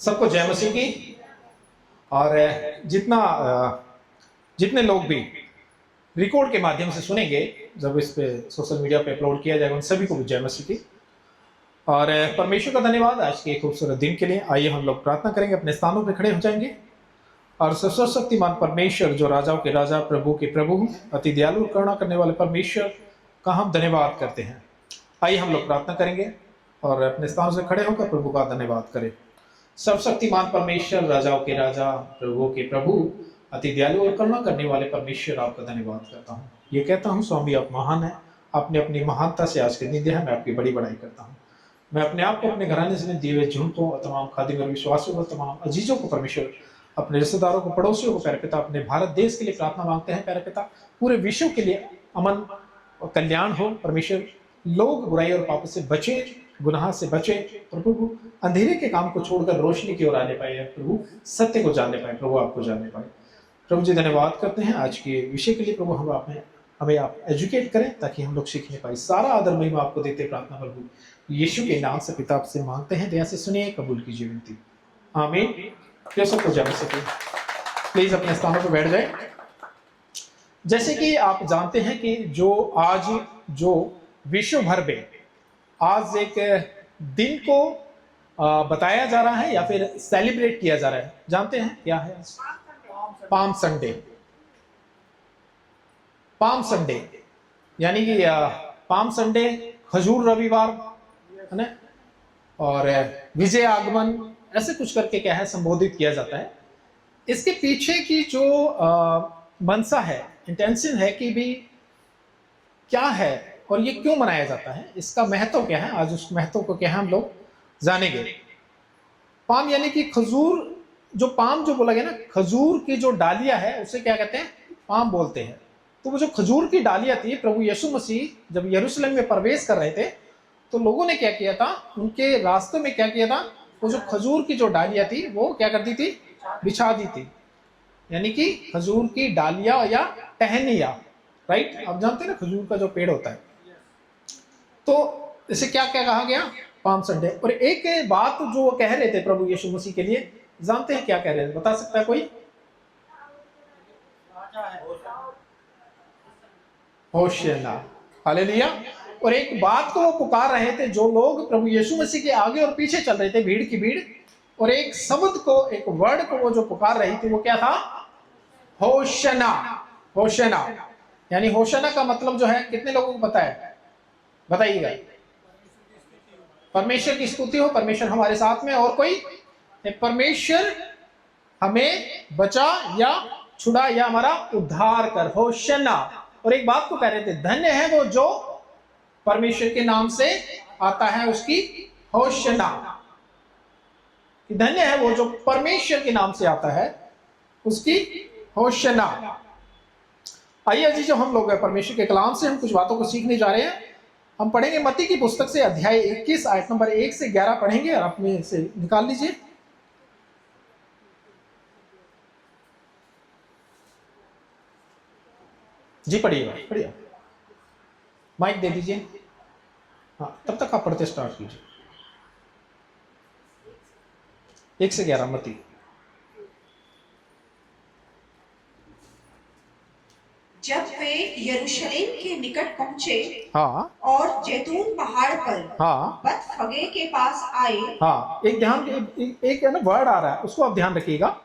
सबको जय मसीह की। और जितने लोग भी रिकॉर्ड के माध्यम से सुनेंगे, जब इस पे सोशल मीडिया पे अपलोड किया जाएगा, उन सभी को भी जय मसीह की। और परमेश्वर का धन्यवाद आज के खूबसूरत दिन के लिए। आइए हम लोग प्रार्थना करेंगे, अपने स्थानों पर खड़े हो जाएंगे और सर्वशक्तिमान परमेश्वर, जो राजाओं के राजा, प्रभु के प्रभु, अति दयालु करुणा करने वाले परमेश्वर का हम धन्यवाद करते हैं। आइए हम लोग प्रार्थना करेंगे और अपने स्थानों से खड़े होकर प्रभु का धन्यवाद करें। सर्वशक्तिमान परमेश्वर, राजाओं के राजा, प्रभु के प्रभु, अति दयालु और करुणा करने वाले परमेश्वर, आपका धन्यवाद करता हूँ। ये कहता हूँ, स्वामी आप महान है। आपने अपनी महानता से आज के दिन दिया है, मैं आपकी बड़ी बड़ाई करता हूँ। मैं अपने आप को, अपने घराने से दिए हुए झुंडों और तमाम खादिम और विश्वासियों को, तमाम अजीजों को परमेश्वर, अपने रिश्तेदारों को, पड़ोसियों को प्यारे पिता, अपने भारत देश के लिए प्रार्थना मांगते हैं प्यारे पिता। पूरे विश्व के लिए अमन और कल्याण हो परमेश्वर। लोग बुराई और पाप से बचे, गुनाह से बचे और प्रभु अंधेरे के काम को छोड़कर रोशनी की ओर आने पाए, प्रभु सत्य को जानने पाए, प्रभु आपको जानने पाए। प्रभु जी धन्यवाद करते हैं आज के विषय के लिए। प्रभु हमें आप एजुकेट करें ताकि हम लोग सीखने पाए। सारा आदर महिमा आपको देते प्रार्थना प्रभु यीशु के नाम से पिता आपसे मांगते हैं, दया से सुनिए, कबूल कीजिए विनती। आमीन। प्रिय सबको जय मसीह। प्लीज अपने स्थानों पर बैठ जाए। जैसे कि आप जानते हैं कि जो विश्व भर में आज एक दिन को बताया जा रहा है या फिर सेलिब्रेट किया जा रहा है, जानते हैं क्या है? Palm Sunday. पाम संडे यानी कि पाम संडे, खजूर रविवार, है ना, और विजय आगमन, ऐसे कुछ करके क्या है संबोधित किया जाता है। इसके पीछे की जो मंशा है, इंटेंशन है कि भी क्या है और ये क्यों मनाया जाता है, इसका महत्व क्या है, आज उस महत्व को क्या है हम लोग जानेंगे। पाम यानी कि खजूर, जो पाम जो बोला गया ना, खजूर की जो डालियां है उसे क्या कहते हैं? पाम बोलते हैं। तो वो जो खजूर की डालियां थी, प्रभु यीशु मसीह जब यरूशलेम में प्रवेश कर रहे थे तो लोगों ने क्या किया था, उनके रास्ते में क्या किया था, वो जो खजूर की जो डालियां थी वो क्या कर दी थी? बिछा दी थी। यानी कि खजूर की डालियां या टहनियां, राइट? आप जानते हैं ना खजूर का जो पेड़ होता है, तो इसे क्या क्या कहा गया? Palm Sunday. और एक बात जो वो कह रहे थे प्रभु यीशु मसीह के लिए, जानते हैं क्या कह रहे थे? बता सकता है कोई? होशियाना, हालेलुया। और एक बात को वो पुकार रहे थे, जो लोग प्रभु यीशु मसीह के आगे और पीछे चल रहे थे, भीड़ की भीड़, और एक शब्द को, एक वर्ड को वो जो पुकार रही थी, वो क्या था? होशना। होशना यानी होशना का मतलब जो है, कितने लोगों को पता है? बताइएगा। परमेश्वर की स्तुति हो, परमेश्वर हमारे साथ में, और कोई? परमेश्वर हमें बचा या छुड़ा या हमारा उद्धार कर, होशना। और एक बात को कह रहे थे, धन्य है वो जो परमेश्वर के नाम से आता है, उसकी होशना। धन्य है वो जो परमेश्वर के नाम से आता है, उसकी होशना। आइए अजी, जो हम लोग परमेश्वर के कलाम से हम कुछ बातों को सीखने जा रहे हैं। हम पढ़ेंगे मत्ती की पुस्तक से अध्याय 21 आयत नंबर 1 से 11 पढ़ेंगे, और आप में से निकाल लीजिए। जी पढ़िएगा, पढ़िए, माइक दे दीजिए। हाँ, तब तक आप पढ़ते स्टार्ट कीजिए। 1 से 11 मत्ती। जब वे यरूशलेम के निकट पहुंचे, हाँ, और जैतून पहाड़ पर, हाँ, बतफगे के पास आए। हाँ, एक ध्यान, एक है ना वर्ड आ रहा है, उसको आप ध्यान रखिएगा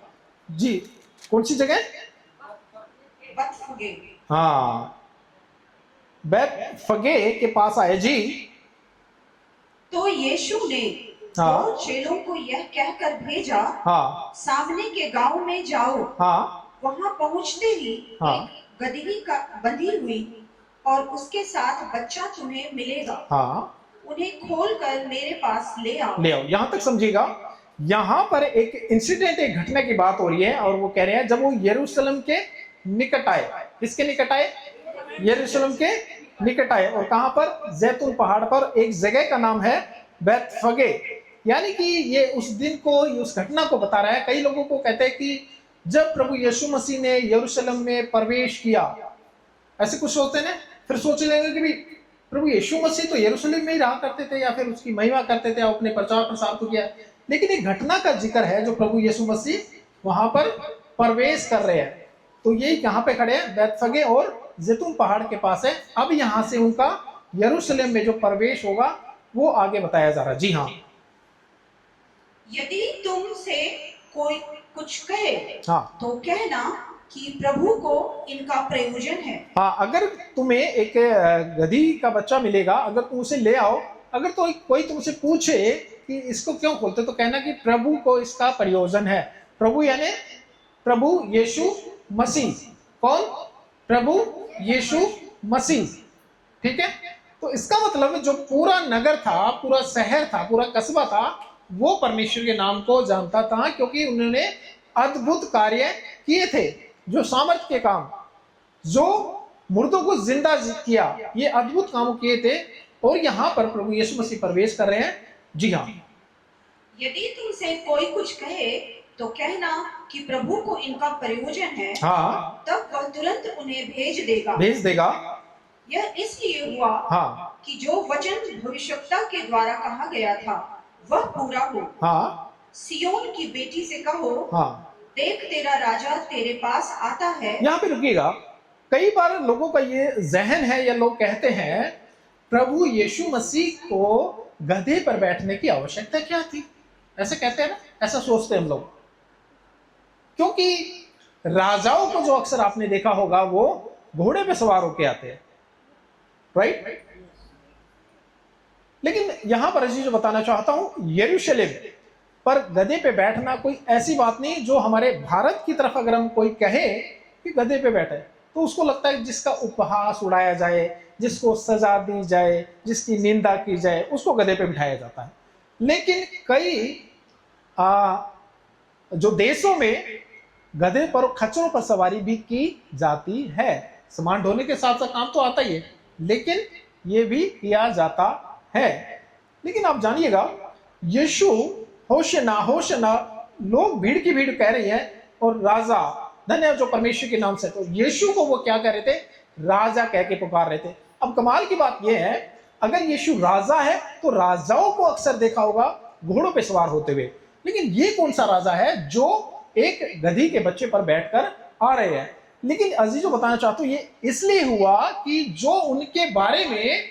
जी। कौन सी जगह? बतफगे। हाँ, बेतफगे के पास आए जी। तो यीशु ने हाँ, दो चेलों को यह कहकर भेजा, हाँ, सामने के गांव में जाओ। हाँ, वहां पहुंचते ही हाँ, एक गदही का बंधी हुई और उसके साथ बच्चा तुम्हें मिलेगा। हाँ, उन्हें खोलकर मेरे पास ले आओ। ले आओ। यहां तक समझिएगा। यहां पर एक इंसिडेंट, एक घटना की बात हो रही है, और वो कह रहे हैं जब वो यरूशलेम के निकट आए। किसके निकट आए? यरूशलेम के निकट आए। और कहां पर? जैतून पहाड़ पर। एक जगह का नाम है बेतफगे। यानी कि ये उस दिन को, उस घटना को बता रहा है। कई लोगों को कहते हैं कि जब प्रभु यीशु मसीह ने यरूशलेम में प्रवेश किया, ऐसे कुछ सोचते हैं, फिर सोच लेंगे कि भी प्रभु यीशु मसीह तो यरूशलेम में ही रहा करते थे, या फिर उसकी महिमा करते थे, अपने प्रचार प्रसार को किया। लेकिन एक घटना का जिक्र है जो प्रभु यीशु मसीह वहां पर प्रवेश कर रहे हैं। तो ये कहां पे खड़े हैं? बैतफगे और जैतून पहाड़ के पास है। अब यहां से उनका यरूशलेम में जो प्रवेश होगा वो आगे बताया जा रहा है। जी हाँ, यदि तुमसे कोई कुछ कहे हाँ, तो कहना कि प्रभु को इनका प्रयोजन है। हाँ, अगर तुम्हें एक गधी का बच्चा मिलेगा, अगर तुम उसे ले आओ, अगर तो कोई तुमसे पूछे कि इसको क्यों खोलते, तो कहना कि प्रभु को इसका प्रयोजन है। प्रभु यानी प्रभु यीशु मसीह। कौन? प्रभु यीशु मसीह। ठीक है। तो इसका मतलब जो पूरा नगर था, पूरा शहर था, पूरा कस्बा था, वो परमेश्वर के नाम को जानता था, क्योंकि उन्होंने अद्भुत कार्य किए थे, जो सामर्थ्य के काम, जो मुर्दों को जिंदा किया, ये अद्भुत काम किए थे। और यहां पर प्रभु यीशु मसीह प्रवेश कर रहे हैं। जी हाँ, यदि तुमसे कोई कुछ कहे तो कहना कि प्रभु को इनका प्रयोजन है। हाँ, तब वह तुरंत उन्हें भेज देगा। भेज देगा। यह इसलिए हुआ हाँ, कि जो वचन भविष्यवक्ता के द्वारा कहा गया था वह पूरा हो। हाँ, सियोन की बेटी से कहो, हाँ। देख तेरा राजा तेरे पास आता है। यहां पे रुकिएगा। कई बार लोगों का ये जहन है, या लोग कहते हैं प्रभु यीशु मसीह को गधे पर बैठने की आवश्यकता क्या थी? ऐसे कहते हैं ना, ऐसा सोचते हैं हम लोग, क्योंकि राजाओं को जो अक्सर आपने देखा होगा वो घोड़े पे सवार होके आते हैं, राइट? लेकिन यहां पर अजीज जो बताना चाहता हूं, यरूशलेम पर गधे पे बैठना कोई ऐसी बात नहीं जो हमारे भारत की तरफ अगर हम कोई कहे कि गधे पे बैठे, तो उसको लगता है जिसका उपहास उड़ाया जाए, जिसको सजा दी जाए, जिसकी निंदा की जाए, उसको गधे पे बिठाया जाता है। लेकिन कई जो देशों में गधे पर खच्चरों पर सवारी भी की जाती है। सामान ढोने के साथ साथ काम तो आता ही है, लेकिन ये भी किया जाता है। लेकिन आप जानिएगा, यीशु होशना होशना, लोग भीड़ की भीड़ कह रही है, और राजा धन्य जो परमेश्वर के नाम से, तो यीशु को वो क्या कह रहे थे? राजा कह के पुकार रहे थे। अब कमाल की बात यह है, अगर यीशु राजा है तो राजाओं को अक्सर देखा होगा घोड़ों पे सवार होते हुए, लेकिन ये कौन सा राजा है जो एक गधी के बच्चे पर बैठकर आ रहे हैं? लेकिन अजीजों बताना चाहता हूं, ये इसलिए हुआ कि जो उनके बारे में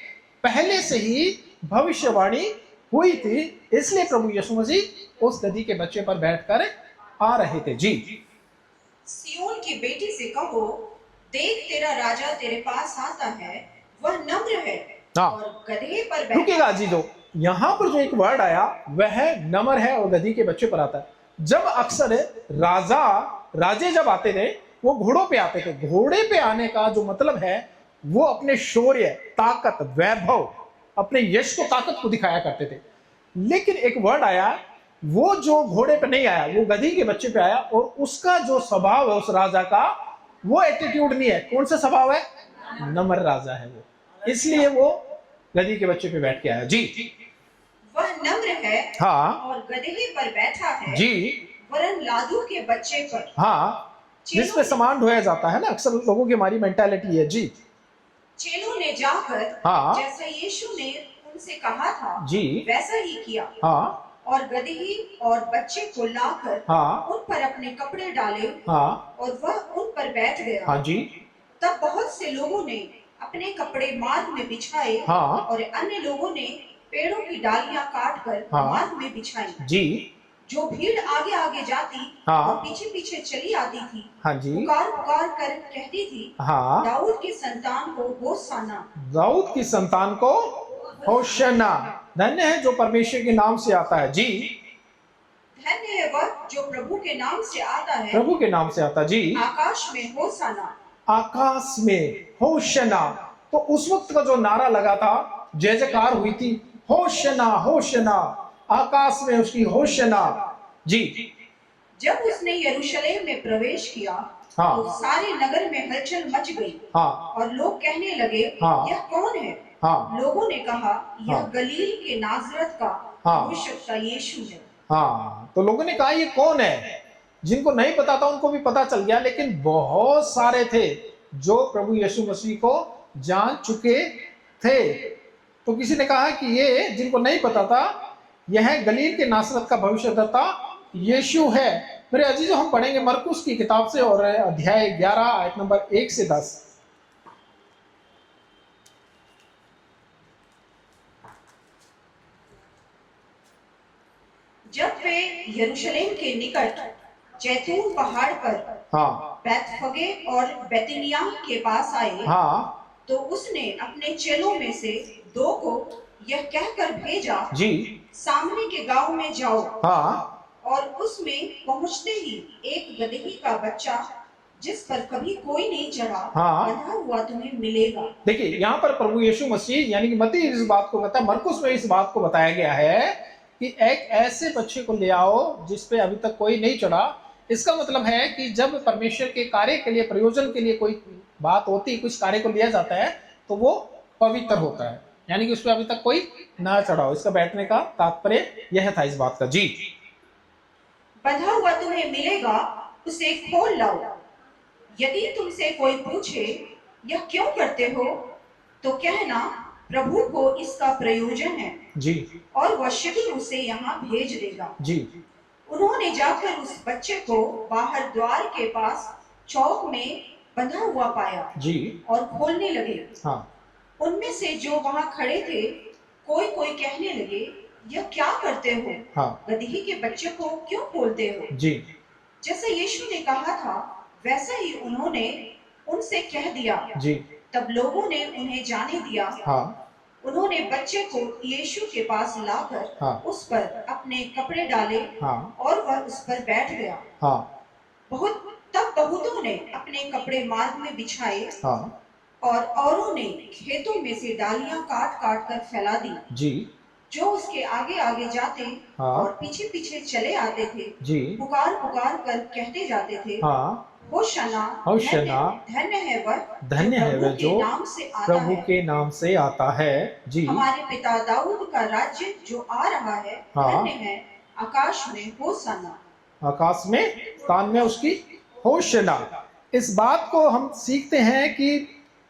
पहले से ही भविष्यवाणी हुई थी, इसलिए प्रभु यीशु मसीह उस गधी के बच्चे पर बैठकर आ रहे थे। जी, सियोन की बेटी से कहो, देख तेरा राजा तेरे पास आता है, वह नम्र है हाँ। और गधे पर बैठा। रुकिएगा अजीजों, यहां पर जो एक वर्ड आया वह नम्र है और गधी के बच्चे पर आता है। जब अक्सर राजे जब आते थे वो घोड़ों पे आते थे। घोड़े पे आने का जो मतलब है वो अपने शौर्य, ताकत, वैभव, अपने यश को, ताकत को दिखाया करते थे। लेकिन एक वर्ड आया, वो जो घोड़े पे नहीं आया, वो गधी के बच्चे पे आया, और उसका जो स्वभाव है उस राजा का, वो एटीट्यूड नहीं है। कौन सा स्वभाव है? नम्र राजा है वो, इसलिए वो गधी के बच्चे पे बैठ के आया। जी, वह नम्र है हाँ, और गधे पर बैठा है, जी, वरन लादू के बच्चे पर। हाँ, जिसपे सामान ढोया जाता है ना, अक्सर लोगों की हमारी मेंटालिटी है। जी, चेलों ने जाकर हाँ, जैसा यीशु ने उनसे कहा था जी, वैसा ही किया, हाँ, और गदही और बच्चे को लाकर हाँ, उन पर अपने कपड़े डाले, हाँ, और वह उन पर बैठ गया। हाँ, जी, तब बहुत से लोगों ने अपने कपड़े मार्ग में बिछाए, हाँ, और अन्य लोगों ने पेड़ों की डालियां काटकर हाँ, मार्ग में बिछाई। जी, जो भीड़ आगे आगे जाती हाँ, और पीछे पीछे चली आती थी, हाँ, जी, पुकार पुकार कर कहती थी, हाँ, दाऊद की संतान को होशाना। दाऊद की संतान को होशाना। धन्य है जो परमेश्वर के नाम से आता है। जी, धन्य है वह जो प्रभु के नाम से आता है, प्रभु के नाम से आता। जी, आकाश में होशाना। आकाश में होशाना। तो उस वक्त का जो नारा लगा था, जय जयकार हुई थी, होशाना होशाना, आकाश में उसकी होशाना। जी, जब उसने यरूशलेम में प्रवेश किया, हाँ, तो सारे नगर में हलचल मच गई, हाँ, और लोग कहने लगे, हाँ, यह कौन है? हाँ, लोगों ने कहा, यह हाँ, गलील के नाजरत का हाँ, भविष्यवक्ता यीशु है। हाँ। तो लोगों ने कहा ये कौन है? जिनको नहीं पता था उनको भी पता चल गया, लेकिन बहुत सारे थे जो प्रभु यीशु मसीह को जान चुके थे। तो किसी ने कहा कि ये जिनको नहीं पता था यह गलील के नासरत का भविष्यद्वक्ता यीशु है। मेरे अजीजों, हम पढ़ेंगे मरकुस की किताब से और अध्याय 11 आयत नंबर 1 से 10। जब वे यरूशलेम के निकट जैतून पहाड़ पर हाँ बैतफगे और बेतनिया के पास आए, हाँ तो उसने अपने चेलों में से 2 को यह कहकर भेजा, जी सामने के गांव में जाओ, हाँ और उसमें पहुंचते ही एक गदही का बच्चा जिस पर कभी कोई नहीं चढ़ा हाँ। बंधा हुआ तुम्हें मिलेगा। देखिए, यहाँ पर प्रभु यीशु मसीह यानी कि मत्ती इस बात को बताया, मरकुस में इस बात को बताया गया है कि एक ऐसे बच्चे को ले आओ जिस पे अभी तक कोई नहीं चढ़ा। इसका मतलब है कि जब परमेश्वर के कार्य के लिए, प्रयोजन के लिए कोई बात होती, कुछ कार्य को लिया जाता है, तो वो पवित्र होता है, यानी कि उस पर अभी तक कोई ना चढ़ा हो। इसका बैठने का तात्पर्य यह था इस बात का। जी, बंधा हुआ तुम्हें मिलेगा, उसे खोल लाओ। यदि तुमसे कोई पूछे यह क्यों करते हो, तो कहना प्रभु को इसका प्रयोजन है जी, और वह शीघ्र उसे यहाँ भेज देगा। जी, उन्होंने जाकर उस बच्चे को बाहर द्वार के पास चौक में बंधा हुआ पाया जी, और खोलने लगे। हाँ उनमें से जो वहां खड़े थे कोई कोई कहने लगे, यह क्या करते हो, हाँ गदही के बच्चे को क्यों खोलते हो। जी, जैसा यीशु ने कहा था वैसा ही उन्होंने उनसे कह दिया। जी, तब लोगों ने उन्हें जाने दिया। हाँ उन्होंने बच्चे को यीशु के पास लाकर हाँ उस पर अपने कपड़े डाले हाँ और वह उस पर बैठ गया। हाँ तब बहुतों ने अपने कपड़े मार्ग में बिछाए हाँ और औरों ने खेतों में से डालियां काट काट कर फैला दी। जी, जो उसके आगे आगे जाते हाँ और पीछे पीछे चले आते थे, जी, पुकार पुकार कर कहते जाते थे, हाँ होशाना, होशाना, धन्य है वह धन्य है वह जो नाम से आता प्रभु है। के नाम से आता है। जी, हमारे पिता दाऊद का राज्य जो आ रहा है, हाँ। धन्य है। आकाश में होशाना। आकाश में स्थान में उसकी होशाना। इस बात को हम सीखते हैं कि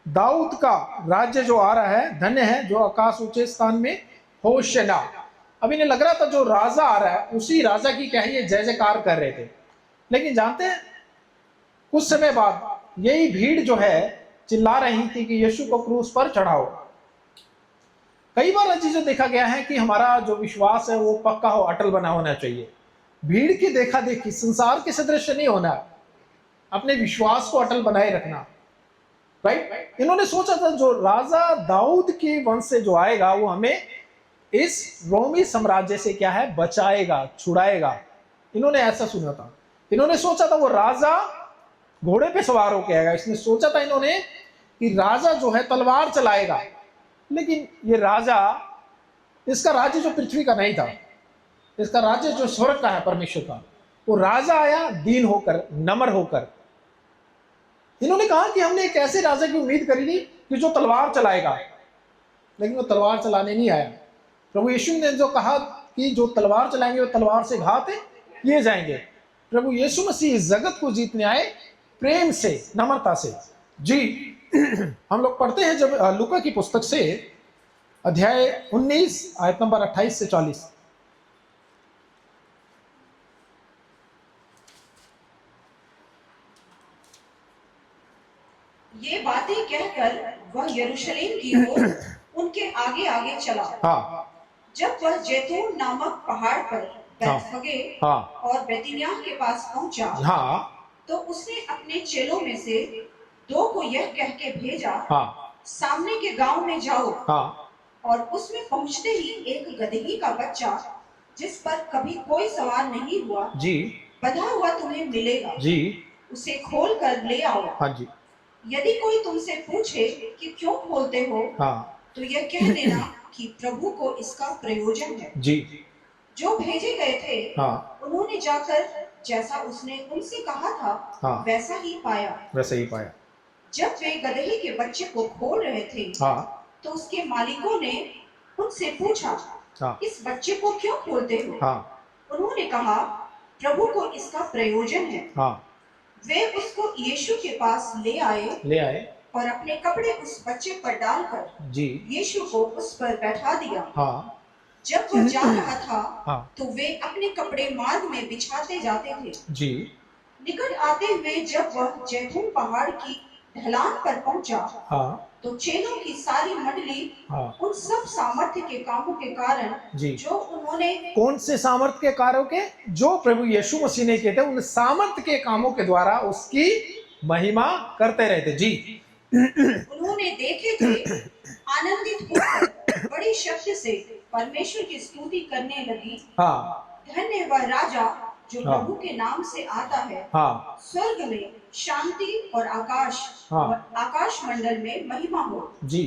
दाऊद का राज्य जो आ रहा है, धन्य है जो आकाश ऊंचे स्थान में होशाना। अब इन्हें लग रहा था जो राजा आ रहा है उसी राजा की क्या है ये जय जयकार कर रहे थे, लेकिन जानते हैं कुछ समय बाद यही भीड़ जो है चिल्ला रही थी कि यीशु को क्रूस पर चढ़ाओ। कई बार चीजें देखा गया है कि हमारा जो विश्वास है वो पक्का हो, अटल बना होना चाहिए। भीड़ की देखा देखी, संसार के सदृश नहीं होना, अपने विश्वास को अटल बनाए रखना। राइट? इन्होंने सोचा था जो राजा दाऊद के वंश से जो आएगा वो हमें इस रोमी साम्राज्य से क्या है बचाएगा, छुड़ाएगा। इन्होंने ऐसा सुना था। इन्होंने सोचा था वो राजा घोड़े पे सवार होकर आएगा। इसने सोचा था इन्होंने कि राजा जो है तलवार चलाएगा, लेकिन ये राजा, इसका राज्य जो पृथ्वी का नहीं था, इसका राज्य जो स्वर्ग का है, परमेश्वर का, वो राजा आया दीन होकर, नम्र होकर। इन्होंने कहा कि हमने एक ऐसे राजा की उम्मीद करी थी कि जो तलवार चलाएगा, लेकिन वो तलवार चलाने नहीं आया। प्रभु यीशु ने जो कहा कि जो तलवार चलाएंगे वो तलवार से घात किए जाएंगे। प्रभु यीशु मसीह इस जगत को जीतने आए प्रेम से, नम्रता से। जी, हम लोग पढ़ते हैं जब लूका की पुस्तक से अध्याय 19 आयत नंबर 28 से 40। ये बातें कहकर वह यरूशलेम की ओर उनके आगे आगे चला। हाँ, जब वह जैतून नामक पहाड़ पर बैतफगे हाँ, और बेतनिया के पास पहुंचा, हाँ, तो उसने अपने चेलों में से 2 को यह कह के भेजा, हाँ, सामने के गांव में जाओ, हाँ, और उसमें पहुंचते ही एक गदही का बच्चा जिस पर कभी कोई सवार नहीं हुआ, जी, बंधा हुआ तुम्हें मिलेगा। जी, उसे खोल कर ले आओ। हाँ जी, यदि कोई तुमसे पूछे कि क्यों खोलते हो, हाँ, तो यह कह देना कि प्रभु को इसका प्रयोजन है। जी, जो भेजे गए थे हाँ, उन्होंने जाकर जैसा उसने उनसे कहा था हाँ, वैसा ही पाया। वैसे ही पाया। जब वे गदही के बच्चे को खोल रहे थे, हाँ, तो उसके मालिकों ने उनसे पूछा, हाँ, इस बच्चे को क्यों खोलते हो? हाँ, उन्होंने कहा, प्रभु को इसका प्रयोजन है। हाँ, वे उसको यीशु के पास ले आए और अपने कपड़े उस बच्चे पर डालकर जी, यीशु को उस पर बैठा दिया। हाँ। जब वह जा रहा था हाँ तो वे अपने कपड़े मार्ग में बिछाते जाते थे। जी निकट आते हुए जब वह जैतून पहाड़ की ढलान पर पहुंचा हाँ तो चेलों की सारी मंडली हाँ उन सब सामर्थ्य के कामों के कारण जी। जो उन्होंने कौन से सामर्थ्य के कार्यों के? जो प्रभु यीशु मसीह ने किए थे, उन सामर्थ्य के कामों के द्वारा उसकी महिमा करते रहते। जी उन्होंने देखे थे, आनंदित होकर बड़ी शक्ति से परमेश्वर की स्तुति करने लगी। हाँ धन्य वह राजा जो हाँ प्रभु के नाम से आता है। हाँ स्वर्ग में शांति और हाँ आकाश मंडल में महिमा हो। जी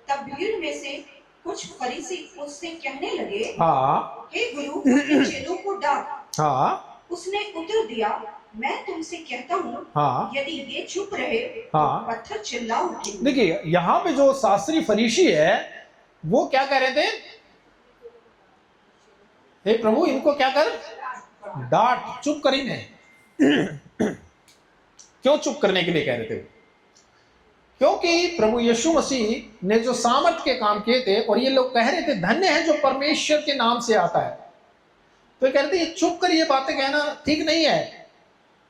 तब भीड़ में से कुछ फरीसी उससे कहने लगे, हाँ हे गुरु, अपने चेलों को डांट। हाँ उसने उत्तर दिया, मैं तुमसे कहता हूँ, हाँ यदि ये चुप रहे तो हाँ। पत्थर चिल्ला उठेंगे। देखिए, यहाँ पे जो शास्त्री फरीसी है वो क्या कह रहे थे? हे प्रभु, इनको क्या कर, डांट, चुप कर इन्हें। क्यों चुप करने के लिए कह रहे थे? क्योंकि प्रभु यीशु मसीह ने जो सामर्थ के काम किए थे और ये लोग कह रहे थे धन्य है जो परमेश्वर के नाम से आता है, तो ये कह रहे थे ये चुप कर, ये बातें कहना ठीक नहीं है।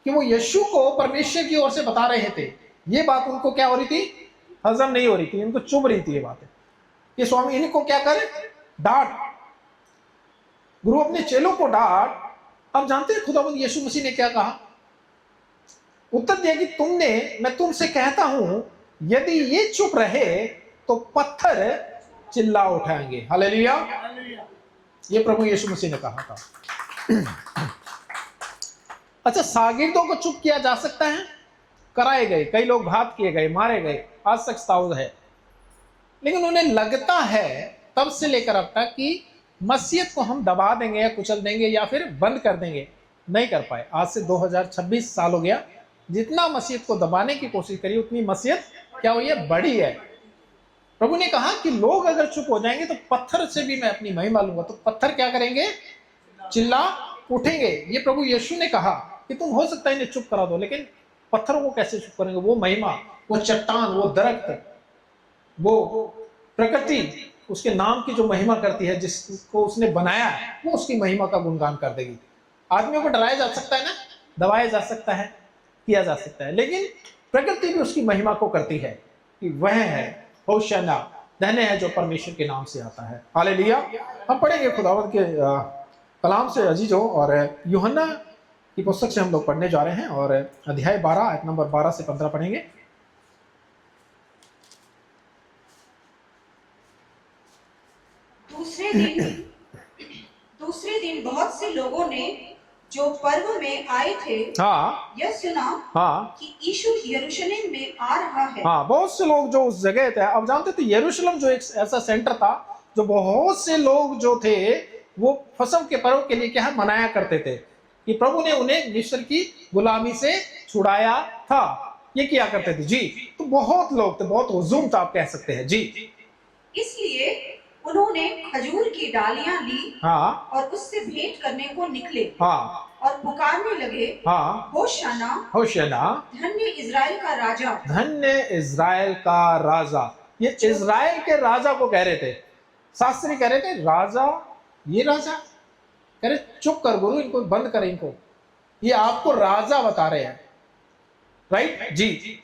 कि वो यीशु को परमेश्वर की ओर से बता रहे थे, ये बात उनको क्या हो रही थी, हजम नहीं हो रही थी, इनको चुभ रही थी ये बातें। ये स्वामी इनको क्या करे, डांट, गुरु अपने चेलों को डांट। अब जानते हैं खुदावंद यीशु मसीह ने क्या कहा? उत्तर दिया कि मैं तुमसे कहता हूं, यदि ये चुप रहे तो पत्थर चिल्ला उठाएंगे। हालेलुया। ये प्रभु यीशु मसीह ने कहा था। अच्छा, शागिर्दों को चुप किया जा सकता है? कराए गए, कई लोग घात किए गए, मारे गए, आज तक साउद है। लेकिन उन्हें लगता है तब से लेकर अब तक कि मसीहत को हम दबा देंगे या कुचल देंगे या फिर बंद कर देंगे। नहीं कर पाए। आज से 2026 साल हो गया, जितना मसीहत को दबाने की कोशिश करी उतनी मसीहत क्या हुई है, बढ़ी है। प्रभु ने कहा कि लोग अगर चुप हो जाएंगे तो पत्थर से भी मैं अपनी महिमा लूंगा। तो पत्थर क्या करेंगे, चिल्ला उठेंगे। ये प्रभु यीशु ने कहा कि तुम हो सकता है इन्हें चुप करा दो, लेकिन पत्थरों को कैसे चुप करेंगे? वो महिमा, वो चट्टान, वो दरख्त, वो प्रकृति उसके नाम की जो महिमा करती है, जिसको उसने बनाया है, वो उसकी महिमा का गुणगान कर देगी। आदमियों को डराया जा सकता है ना, दबाया जा सकता है, किया जा सकता है, लेकिन प्रकृति भी उसकी महिमा को करती है कि वह है होशाना, धन्य है जो परमेश्वर के नाम से आता है। हालेलुया। हम पढ़ेंगे खुदावंद के कलाम से अजीजों, और यूहन्ना की पुस्तक से हम लोग पढ़ने जा रहे हैं, और अध्याय 12 आयत नंबर 12 से 15 पढ़ेंगे। दूसरे दिन बहुत से लोगों ने जो पर्व में आए थे हाँ यह सुना हाँ कि यीशु यरूशलेम में आ रहा है। हाँ, बहुत से लोग जो उस जगह थे, अब जानते थे यरूशलेम जो एक ऐसा सेंटर था जो बहुत से लोग जो थे वो फसह के पर्व के लिए क्या है, मनाया करते थे कि प्रभु ने उन्हें मिस्र की गुलामी से छुड़ाया था, ये किया करते थे। जी, तो बहुत लोग थे, बहुत हुजूम था आप कह सकते हैं। जी, इसलिए उन्होंने खजूर की डालियां ली हाँ और उससे भेंट करने को निकले हाँ और पुकारने लगे, हाँ, होशाना, होशाना, धन्य इज़राइल का राजा। धन्य इज़राइल का राजा। ये इज़राइल के राजा को कह रहे थे। शास्त्री कह रहे थे राजा, ये राजा कह रहे चुप कर गुरु, इनको बंद कर, इनको, ये आपको राजा बता रहे हैं। राइट जी,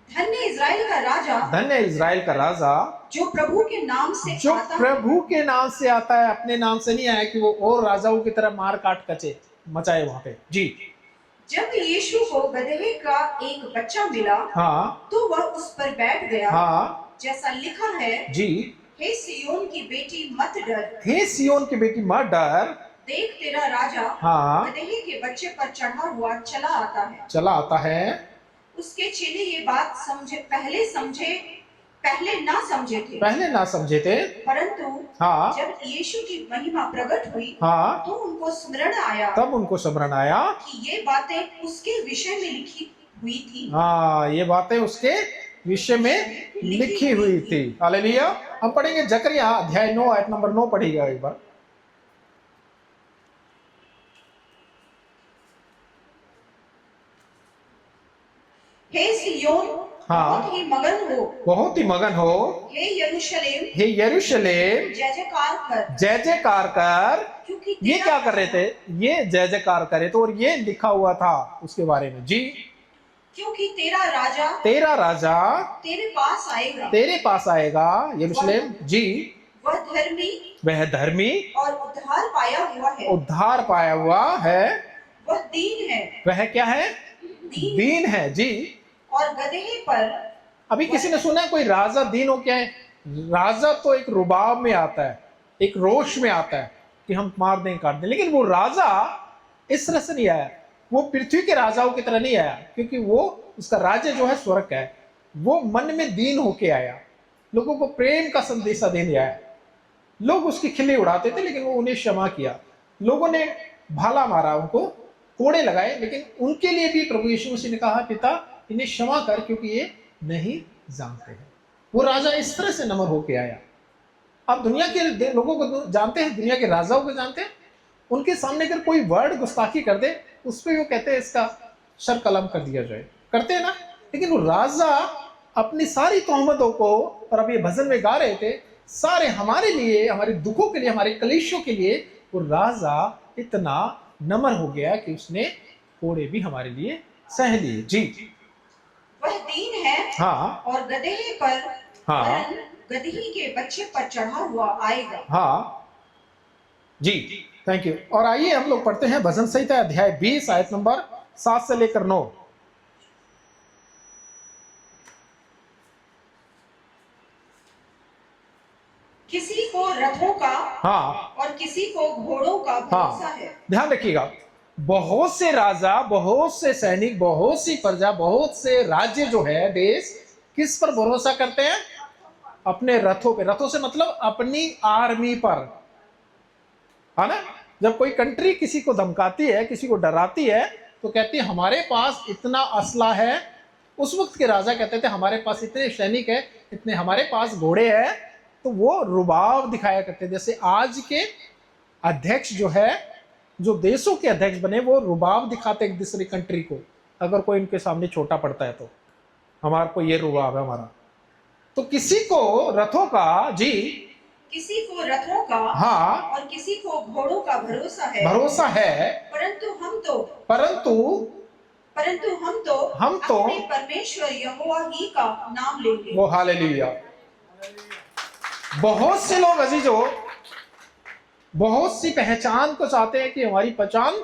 धन्य इज़राइल का राजा, धन्य इज़राइल का राजा जो प्रभु के नाम से जो आता है। प्रभु के नाम से आता है, अपने नाम से नहीं आया कि वो और राजाओं की तरह मार काट कचे मचाए वहां पे। जी, जब यीशु को गदहे का एक बच्चा मिला हाँ तो वह उस पर बैठ गया, हाँ जैसा लिखा है, जी, हे सिय्योन की बेटी मत डर, हे सिय्योन की बेटी मत डर, देख तेरा राजा हाँ गदहे के बच्चे पर चढ़ा हुआ चला आता है। चला आता है। उसके चेले ये बात पहले ना समझे थे, पहले ना समझे थे, परंतु हाँ जब यीशु की महिमा प्रकट हुई हाँ, तो उनको स्मरण आया तब उनको स्मरण आया कि ये बातें उसके विषय में लिखी हुई थी। हाँ, ये बातें उसके विषय में लिखी हुई थी। हालेलुया। हम पढ़ेंगे जकरिया अध्याय 9 आयत नंबर 9 पढ़िएगा एक बार। हे सिय्योन हाँ। बहुत ही मगन हो। बहुत ही मगन हो। हे यरूशलेम, हे यरूशलेम, जय जयकार कर, जय जयकार कर। क्योंकि ये तेरा क्या कर रहे थे? ये जय जयकार करे तो, और ये लिखा हुआ था उसके बारे में जी, क्योंकि तेरा राजा तेरा राजा तेरे पास आएगा। तेरे पास आएगा यरूशलेम जी, वह धर्मी वह धर्मी और उद्धार पाया हुआ है। उद्धार पाया हुआ है। वह दीन है, वह क्या है? दीन है जी। और गदहे पर। अभी किसी ने सुना है कोई राजा दीन हो? क्या है? राजा तो एक रुबाब में आता है, एक रोष में आता है कि हम मार दें काट दें, लेकिन वो राजा इस तरह से नहीं आया। वो पृथ्वी के राजाओं की तरह नहीं आया, क्योंकि वो उसका राज्य जो है स्वर्ग का है। वो मन में दीन होके आया, लोगों को प्रेम का संदेशा देने आया। लोग उसकी खिल्ली उड़ाते थे, लेकिन वो उन्हें क्षमा किया। लोगों ने भाला मारा, उनको कोड़े लगाए, लेकिन उनके लिए भी प्रभु यीशु मसीह ने कहा, पिता इन्हें क्षमा कर, क्योंकि ये नहीं जानते हैं। वो राजा इस तरह से नम्र होके आया। आप दुनिया के लोगों को जानते हैं, दुनिया के राजाओं को जानते हैं। उनके सामने अगर कोई वर्ड गुस्ताखी कर दे, उस पर वो कहते हैं इसका सर कलम कर दिया जाए, करते हैं ना। लेकिन वो राजा अपनी सारी तोहमतों को, और अब ये भजन में गा रहे थे, सारे हमारे लिए, हमारे दुखों के लिए, हमारे कलेशों के लिए, वो राजा इतना नम्र हो गया कि उसने कोड़े भी हमारे लिए सह लिए जी। वह दीन है, हाँ, और गदहे पर, हाँ, वरन गदही के बच्चे पर चढ़ा हुआ आएगा। हाँ जी, थैंक यू। और आइए हम लोग पढ़ते हैं भजन संहिता अध्याय 20 आयत नंबर 7 से लेकर 9। किसी को रथों का हाँ, और किसी को घोड़ों का भरोसा हाँ, है। ध्यान रखिएगा। बहुत से राजा, बहुत से सैनिक, बहुत सी प्रजा, बहुत से राज्य जो है, देश किस पर भरोसा करते हैं? अपने रथों पे। रथों से मतलब अपनी आर्मी पर, है ना। जब कोई कंट्री किसी को धमकाती है, किसी को डराती है, तो कहती है हमारे पास इतना असला है। उस वक्त के राजा कहते थे हमारे पास इतने सैनिक है, इतने हमारे पास घोड़े हैं। तो वो रुबाब दिखाया करते। जैसे आज के अध्यक्ष जो है, जो देशों के अध्यक्ष बने, वो रुबाब दिखाते एक दूसरी कंट्री को। अगर कोई इनके सामने छोटा पड़ता है तो हमारे को ये रुबाब है हमारा। तो किसी को रथों का जी, किसी को रथों का, हाँ, और किसी को घोड़ों का भरोसा है। भरोसा है। परंतु हम तो अपने परमेश्वर यहोवा ही का नाम लेंगे। वो हालेलुया। बहुत से लोग अजीजों, बहुत सी पहचान को चाहते हैं कि हमारी पहचान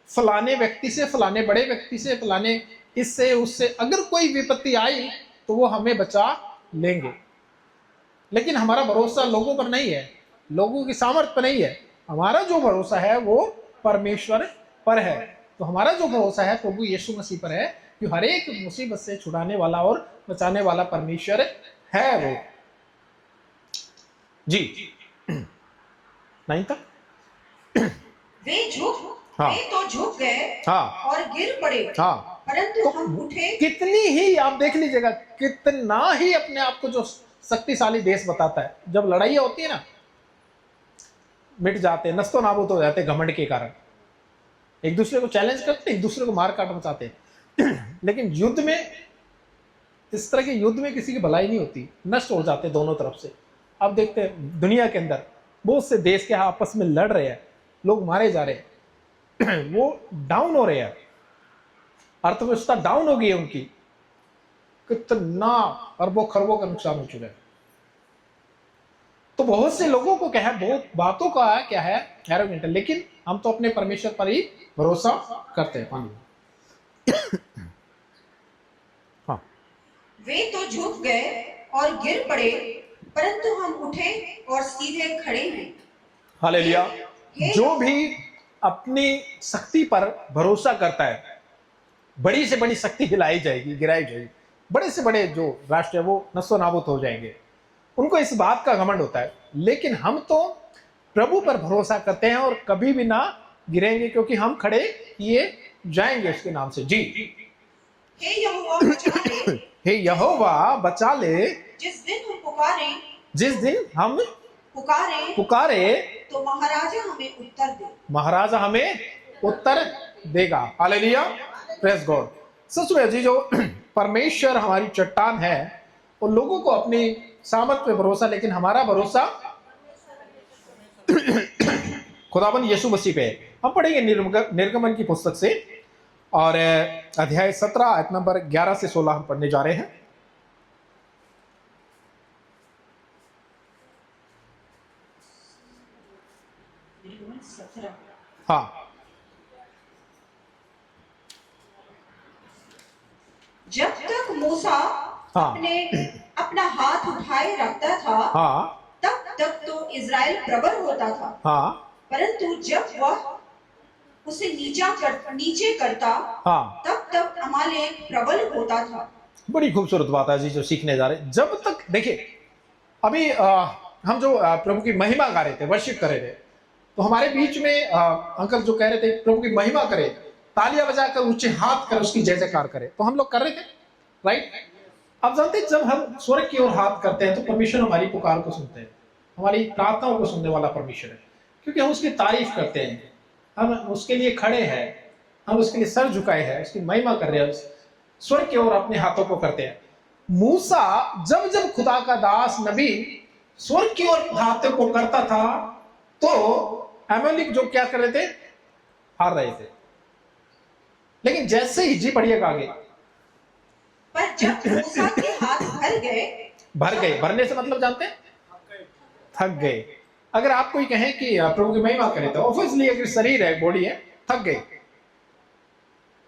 फलाने व्यक्ति से, फलाने बड़े व्यक्ति से, फलाने इससे उससे, अगर कोई विपत्ति आई तो वो हमें बचा लेंगे। लेकिन हमारा भरोसा लोगों पर नहीं है, लोगों की सामर्थ्य पर नहीं है। हमारा जो भरोसा है वो परमेश्वर पर है। तो हमारा जो भरोसा है प्रभु यीशु मसीह पर है, कि हर एक मुसीबत से छुड़ाने वाला और बचाने वाला परमेश्वर है वो जी। 9 तक वे तो झुक गए, हाँ, और गिर पड़े, हाँ। परंतु हम उठे। कितनी ही, आप देख लीजिएगा, कितना ही अपने आप को जो शक्तिशाली देश बताता है। जब लड़ाइयाँ होती है ना, मिट जाते हैं, नस्तो नाबूद हो जाते हैं घमंड के कारण। एक दूसरे को चैलेंज करते हैं, एक दूसरे को मार काट मचाते हैं। लेकिन युद्ध में, इस तरह के युद्ध में किसी की भलाई नहीं होती, नष्ट हो जाते दोनों तरफ से। अब देखते हैं दुनिया के अंदर बहुत से देश के आपस में लड़ रहे हैं, लोग मारे जा रहे हैं, वो डाउन हो रहे हैं, अर्थव्यवस्था डाउन हो गई है उनकी। कितना अरबों खरबों का नुकसान हो चुका है। तो बहुत से लोगों को क्या है, बहुत बातों का क्या है एरोगेंट है, लेकिन हम तो अपने परमेश्वर पर ही भरोसा करते हैं। हाँ, वे तो झुक गए और गिर पड़े, परंतु हम उठे और सीधे खड़े हैं। हालेलुया। जो भी अपनी शक्ति पर भरोसा करता है, बड़ी से बड़ी शक्ति हिलाई जाएगी, गिराई जाएगी। बड़े से बड़े जो राष्ट्र है वो नस्तो नाबूद हो जाएंगे, उनको इस बात का घमंड होता है। लेकिन हम तो प्रभु पर भरोसा करते हैं और कभी भी ना गिरेंगे, क्योंकि हम खड़े किए जाएंगे उसके नाम से जी। हे यहोवा बचा ले, हे यहोवा बचा ले, जिस दिन हम पुकारे, जिस दिन हम पुकारे तो महाराजा हमें उत्तर दे। महाराजा हमें उत्तर देगा। Hallelujah, praise God. सच में जी, जो परमेश्वर हमारी चट्टान है, वो लोगों को अपनी सामर्थ पे भरोसा, लेकिन हमारा भरोसा खुदाबंद यीशु मसीह पे है। हम पढ़ेंगे निर्गमन की पुस्तक से, और अध्याय 17 आयत नंबर 11 से 16 हम पढ़ने जा रहे हैं। हाँ, जब तक मूसा हाँ, अपना हाथ उठाए रखता था, हाँ, तब तक तो इज़राइल प्रबल होता था, हाँ, परंतु जब वह उसे नीचे करता, हाँ, तब तक अमालेक प्रबल होता था। बड़ी खूबसूरत बात है जी, जो सीखने जा रहे हैं। जब तक देखिए, अभी हम जो प्रभु की महिमा गा रहे थे, वर्शिप कर रहे थे, तो हमारे बीच में अंकल जो कह रहे थे प्रभु की महिमा करे, तालियां बजाकर ऊंचे हाथ कर उसकी जय जयकार करे, तो हम लोग कर रहे थे, राइट। अब जानते हैं, जब हम स्वर्ग की ओर हाथ करते हैं तो परमेश्वर हमारी पुकार को सुनते हैं, हमारी प्रार्थनाओं को सुनने वाला परमेश्वर है, क्योंकि हम उसकी तारीफ करते हैं, हम उसके लिए खड़े हैं, हम उसके लिए सर झुकाए हैं, उसकी महिमा कर रहे हैं, स्वर्ग की ओर अपने हाथों को करते हैं। मूसा जब जब खुदा का दास नबी स्वर्ग की ओर हाथों को करता था, तो अमालेक जो क्या कर रहे थे, हार रहे थे। लेकिन जैसे ही, जी पढ़िएगा आगे, पर जब मूसा के हाथ भर गए, भरने से मतलब जानते हैं, थक गए। अगर आप कोई कहें कि प्रभु की महिमा करें, तो ऑब्वियसली अगर शरीर है, बॉडी है, थक गए,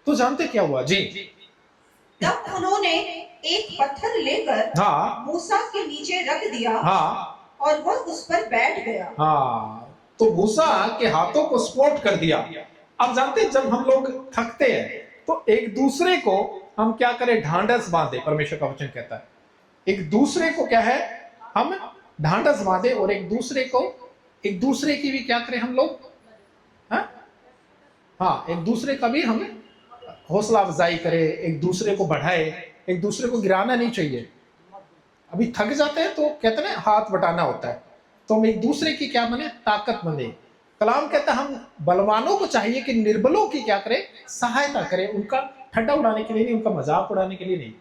तो जानते क्या हुआ जी? तब उन्होंने एक पत्थर लेकर हाँ, मूसा के नीचे रख दिया, हाँ, और वह उस पर बैठ गया। हाँ, तो मूसा के हाथों को सपोर्ट कर दिया। अब जानते हैं, जब हम लोग थकते हैं तो एक दूसरे को हम क्या करें, ढांढस बांधे। परमेश्वर का वचन कहता है एक दूसरे को क्या है, हम ढांढस बांधे, और एक दूसरे की भी क्या करें हम लोग, हाँ, एक दूसरे का भी हम हौसला अफजाई करें, एक दूसरे को बढ़ाए, एक दूसरे को गिराना नहीं चाहिए। अभी थक जाते हैं तो कहते हैं हाथ बटाना होता है, तो हम एक दूसरे की क्या बने, ताकत बने। कलाम कहता है हम बलवानों को चाहिए कि निर्बलों की क्या करें, सहायता करें, उनका ठट्ठा उड़ाने के लिए नहीं, उनका मजाक उड़ाने के लिए नहीं,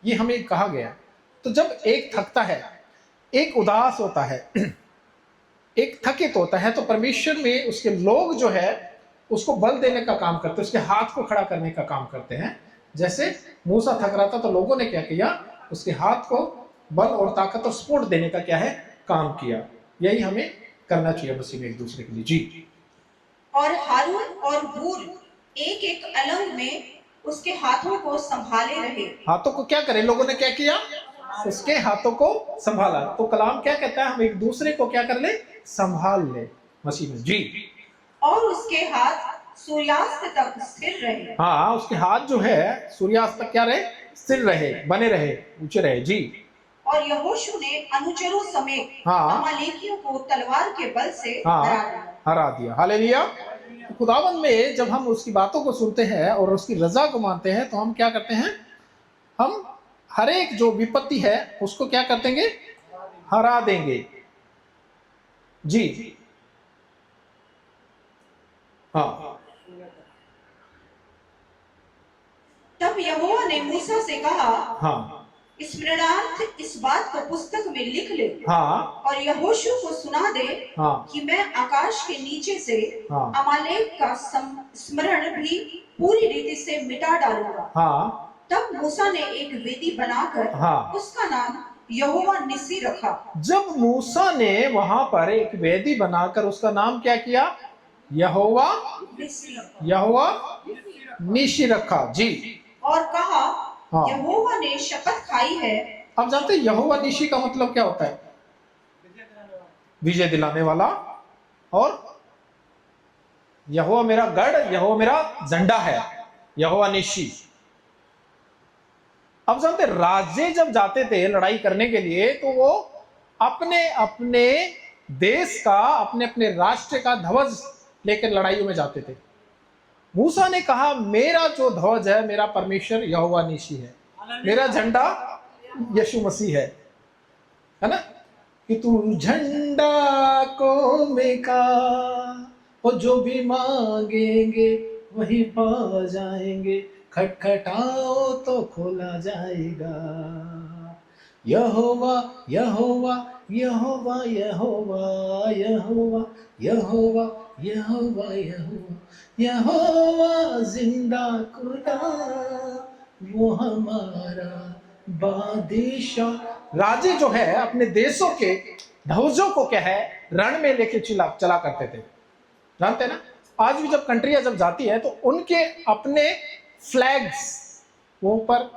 ये हमें कहा गया। तो जब एक थकता है, एक उदास होता है, एक थकित होता है, तो परमेश्वर में उसके लोग जो है उसको बल देने का काम करते हैं, उसके हाथ को खड़ा करने का काम करते हैं। जैसे मूसा थक रहा था तो लोगों ने क्या किया, उसके हाथ को बल और ताकत और सपोर्ट देने का क्या है, काम किया। यही हमें करना चाहिए मसीह में एक दूसरे के लिए जी। और हारून और हूर एक एक अलंग में उसके हाथों को संभाले रहे। हाथों को क्या करें, लोगों ने क्या किया, उसके हाथों को संभाला। तो कलाम क्या कहता है, हम एक दूसरे को क्या कर ले, संभाल ले मसीह में जी। और उसके हाथ सूर्यास्त तक स्थिर रहे। हाँ, उसके हाथ जो है सूर्यास्त तक क्या रहे, स्थिर रहे, बने रहे, ऊंचे रहे जी। और यहोशू ने अनुचरों समेत हाँ, अमालेकियों को तलवार के बल से हरा दिया। हालेलुया। खुदावंद में जब हम उसकी बातों को सुनते हैं और उसकी रजा को मानते हैं, तो हम क्या करते हैं, हम हर एक जो विपत्ति है उसको क्या कर देंगे, हरा देंगे जी। हाँ, तब यहोवा ने मूसा से कहा, हाँ, स्मरणार्थ इस बात को पुस्तक में लिख ले, हाँ, और यहोशू को सुना दे, हाँ, कि मैं आकाश के नीचे से हाँ, अमालेक का स्मरण भी पूरी रीति से मिटा डालूंगा। हाँ, तब मूसा ने एक वेदी बनाकर हाँ, उसका नाम यहोवा निसी रखा। जब मूसा ने वहां पर एक वेदी बनाकर उसका नाम क्या किया, यहोवा निशी रखा जी। और कहा, हाँ, यहोवा ने शपथ खाई है। अब जानते हैं यहोवा निशी का मतलब क्या होता है, विजय दिलाने वाला। और यहोवा मेरा गढ़, यहोवा मेरा झंडा है, यहोवा निशी। अब जानते राजे जब जाते थे लड़ाई करने के लिए, तो वो अपने अपने देश का, अपने अपने राष्ट्र का ध्वज लेकर लड़ाइयों में जाते थे। मूसा ने कहा मेरा जो ध्वज है, मेरा परमेश्वर यहोवा निशी है, मेरा झंडा यीशु मसीह है ना, कि तू झंडा को में का, और जो भी मांगेंगे वहीं पा जाएंगे, खटखटाओ तो खोला जाएगा। यहोवा यहोवा यहोवा यहोवा यहोवा यहोवा यहोवा यहोवा यहोवा जिंदा खुदा, वो हमारा बादशाह। राजे जो है अपने देशों के ध्वजों को क्या है रण में लेके चला करते थे, जानते हैं ना। आज भी जब कंट्रियां जब जाती है तो उनके अपने फ्लैग्स वो ऊपर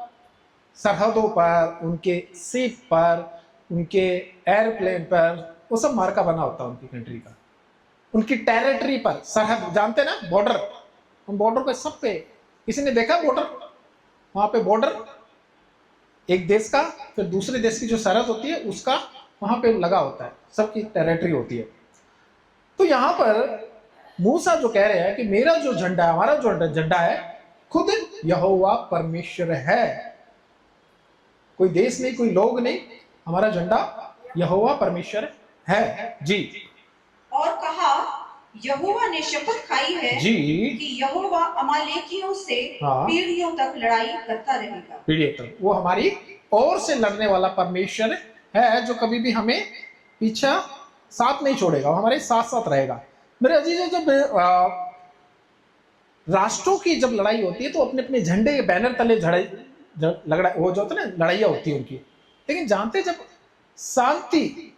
सरहदों पर, उनके शिप पर, उनके एयरप्लेन पर, वो सब मार्का बना होता है उनकी कंट्री का, उनकी टेरिटरी पर सरहद, जानते ना बॉर्डर। उन बॉर्डर पे सब पे, किसी ने देखा बॉर्डर, वहां पे बॉर्डर एक देश का फिर दूसरे देश की जो सरहद होती है उसका वहां पे लगा होता है, सबकी टेरिटरी होती है। तो यहां पर मूसा जो कह रहे हैं कि मेरा जो झंडा है, हमारा जो झंडा है खुद यहोवा परमेश्वर है, कोई देश नहीं, कोई लोग नहीं, हमारा झंडा यहोवा परमेश्वर है जी। और कहा, यहोवा ने शपथ खाई है जी कि यहोवा अमालेकियों से हाँ। पीढ़ियों तक लड़ाई करता रहेगा। पीढ़ियों तक वो हमारी ओर से लड़ने वाला परमेश्वर है, जो कभी भी हमें पीछा साथ नहीं छोड़ेगा, वो हमारे साथ साथ रहेगा। मेरे अजीजों, जब राष्ट्रों की जब लड़ाई होती है तो अपने अपने झंडे के बैनर तले लगड़ा वो जो होता है ना लड़ाइयाँ होती है उनकी, लेकिन जानते जब शांति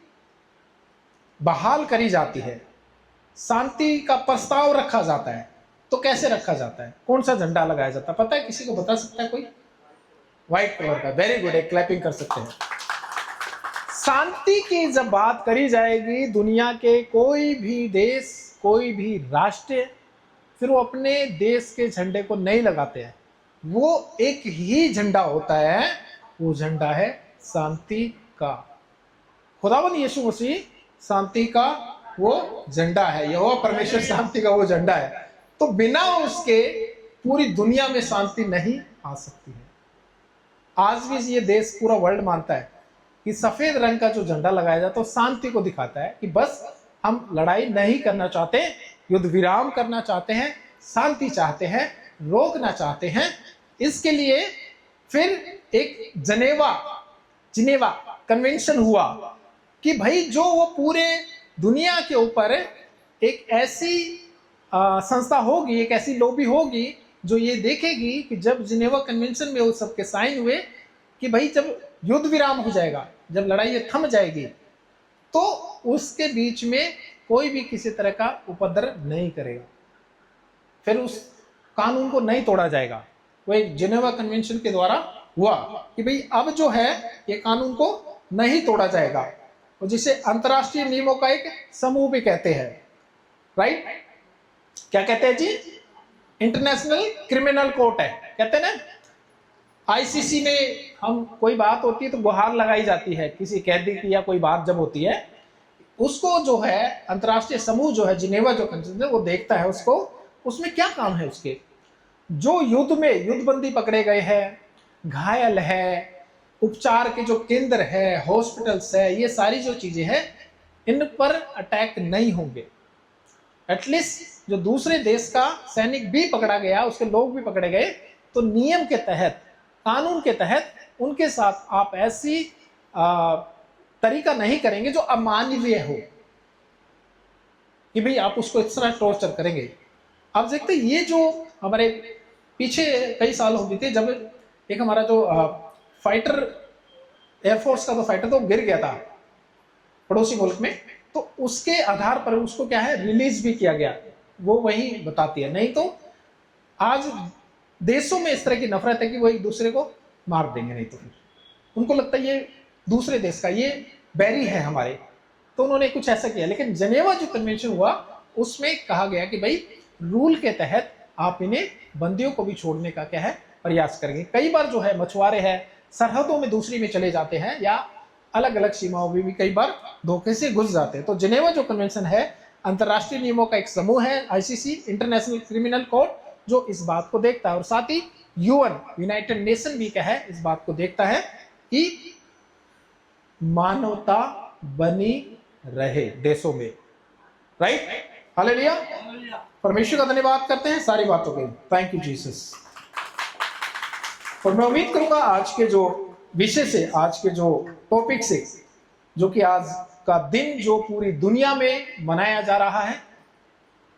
बहाल करी जाती है, शांति का प्रस्ताव रखा जाता है, तो कैसे रखा जाता है, कौन सा झंडा लगाया जाता है, पता है? किसी को बता सकता है कोई? व्हाइट कलर का। वेरी गुड, एक क्लैपिंग कर सकते हैं। शांति की जब बात करी जाएगी, दुनिया के कोई भी देश, कोई भी राष्ट्र फिर वो अपने देश के झंडे को नहीं लगाते हैं, वो एक ही झंडा होता है, वो झंडा है शांति का। खुदावन यीशु मसीह शांति का वो झंडा है, यहोवा परमेश्वर शांति का वो झंडा है। तो बिना उसके पूरी दुनिया में शांति नहीं आ सकती है। आज भी ये देश, पूरा वर्ल्ड मानता है कि सफेद रंग का जो झंडा लगाया जाता है तो शांति को दिखाता है कि बस हम लड़ाई नहीं करना चाहते, युद्ध विराम करना चाहते हैं, शांति चाहते हैं, रोकना चाहते हैं। इसके लिए फिर एक जिनेवा कन्वेंशन हुआ कि भाई जो वो पूरे दुनिया के ऊपर एक ऐसी संस्था होगी, एक ऐसी लॉबी होगी जो ये देखेगी कि जब जिनेवा कन्वेंशन में वो सबके साइन हुए कि भाई जब युद्ध विराम हो जाएगा, जब लड़ाई थम जाएगी, तो उसके बीच में कोई भी किसी तरह का उपद्रव नहीं करेगा, फिर उस कानून को नहीं तोड़ा जाएगा। वो एक जिनेवा कन्वेंशन के द्वारा हुआ कि भाई अब जो है ये कानून को नहीं तोड़ा जाएगा, और जिसे अंतरराष्ट्रीय नियमों का एक समूह भी कहते हैं। राइट, क्या कहते हैं जी? इंटरनेशनल क्रिमिनल कोर्ट है, कहते हैं ना। आईसीसी में हम कोई बात होती है तो गुहार लगाई जाती है किसी कैदी की, या कोई बात जब होती है, उसको जो है अंतरराष्ट्रीय समूह जो है जिनेवा जो कन्वेंशन वो देखता है उसको, उसमें क्या काम है उसके, जो युद्ध में युद्धबंदी पकड़े गए हैं, घायल है, उपचार के जो केंद्र है, हॉस्पिटल्स है, ये सारी जो चीजें हैं इन पर अटैक नहीं होंगे। एटलीस्ट जो दूसरे देश का सैनिक भी पकड़ा गया, उसके लोग भी पकड़े गए, तो नियम के तहत, कानून के तहत उनके साथ आप ऐसी तरीका नहीं करेंगे जो अमानवीय हो कि भाई आप उसको इस तरह टॉर्चर करेंगे। आप देखते ये जो हमारे पीछे कई साल हो बीते, जब एक हमारा जो फाइटर एयरफोर्स का तो फाइटर तो गिर गया था पड़ोसी मुल्क में, तो उसके आधार पर उसको क्या है रिलीज भी किया गया, वो वही बताती है। नहीं तो आज देशों में इस तरह की नफरत है कि वो एक दूसरे को मार देंगे, नहीं तो फिर उनको लगता है ये दूसरे देश का, ये बैरी है हमारे, तो उन्होंने कुछ ऐसा किया। लेकिन जनेवा जो कन्वेंशन हुआ उसमें कहा गया कि भाई रूल के तहत आप इन्हें बंदियों को भी छोड़ने का क्या है प्रयास करेंगे। कई बार जो है मछुआरे हैं सरहदों में दूसरी में चले जाते हैं, या अलग अलग सीमाओं में भी कई बार धोखे से घुस जाते हैं। तो जिनेवा जो कन्वेंशन है अंतरराष्ट्रीय नियमों का एक समूह है, आईसीसी इंटरनेशनल क्रिमिनल कोर्ट, जो इस बात को देखता है। और साथ ही यूएन यूनाइटेड नेशन भी क्या है इस बात को देखता है कि मानवता बनी रहे देशों में। Right, hallelujah. परमेश्वर का धन्यवाद करते हैं सारी बातों के लिए। Thank you Jesus. और मैं उम्मीद करूंगा आज के जो विषय से, आज के जो टॉपिक से, जो कि आज का दिन जो पूरी दुनिया में मनाया जा रहा है,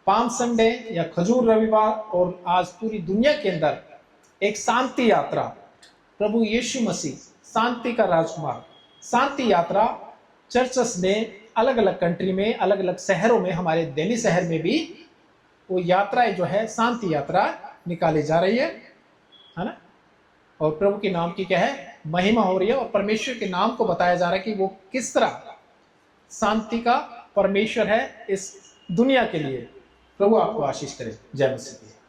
पाम संडे या खजूर रविवार, और आज पूरी दुनिया के अंदर एक शांति यात्रा, प्रभु यीशु मसीह शांति का राजकुमार, शांति यात्रा चर्चेस ने अलग अलग कंट्री में, अलग अलग शहरों में, हमारे दिल्ली शहर में भी वो यात्राएं जो है शांति यात्रा निकाली जा रही है ना। और प्रभु के नाम की क्या है, महिमा हो रही है, और परमेश्वर के नाम को बताया जा रहा है कि वो किस तरह शांति का परमेश्वर है इस दुनिया के लिए। प्रभु आपको आशीष करे। जय मसीह।